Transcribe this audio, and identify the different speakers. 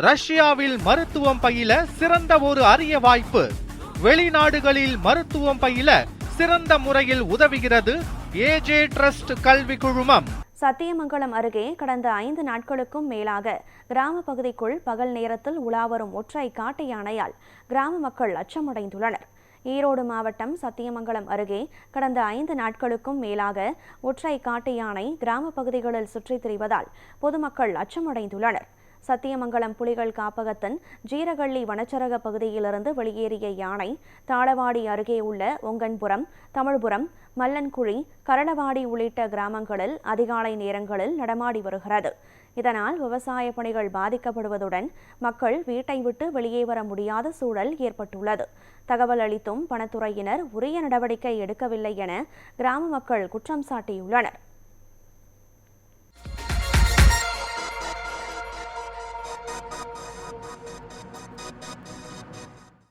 Speaker 1: ரஷ்யாவில் மருத்துவம் பயில சிறந்த ஒரு அரிய வாய்ப்பு. வெளிநாடுகளில் மருத்துவம் பயில சிறந்த முறையில் உதவுகிறது ஏஜே ட்ரஸ்ட் கல்வி குழுமம்.
Speaker 2: சத்தியமங்கலம் அருகே கடந்த 5 நாட்களுக்கும் மேலாக கிராம பகுதிக்குள் பகல் நேரத்தில் உலாவரும் ஒற்றை காட்டு யானையால் கிராம மக்கள் அச்சமடைந்துள்ளனர். ஈரோடு மாவட்டம் சத்தியமங்கலம் அருகே கடந்த 5 நாட்களுக்கும் மேலாக ஒற்றை காட்டு யானை கிராம பகுதிகளில் சுற்றித் திரிவதால் பொதுமக்கள் அச்சமடைந்துள்ளனர். சத்தியமங்கலம் புலிகள் காப்பகத்தின் ஜீரகள்ளி வனச்சரக பகுதியிலிருந்து வெளியேறிய யானை தாளவாடி அருகே உள்ள ஒங்கன்புரம், தமிழ்புரம், மல்லன்குழி, கரளவாடி உள்ளிட்ட கிராமங்களில் அதிகாலை நேரங்களில் நடமாடி வருகிறது. இதனால் விவசாய பணிகள் பாதிக்கப்படுவதுடன் மக்கள் வீட்டை விட்டு வெளியே வர முடியாத சூழல் ஏற்பட்டுள்ளது. தகவல் அளித்தும் வனத்துறையினர் உரிய நடவடிக்கை எடுக்கவில்லை என கிராம மக்கள் குற்றம் சாட்டியுள்ளனர்.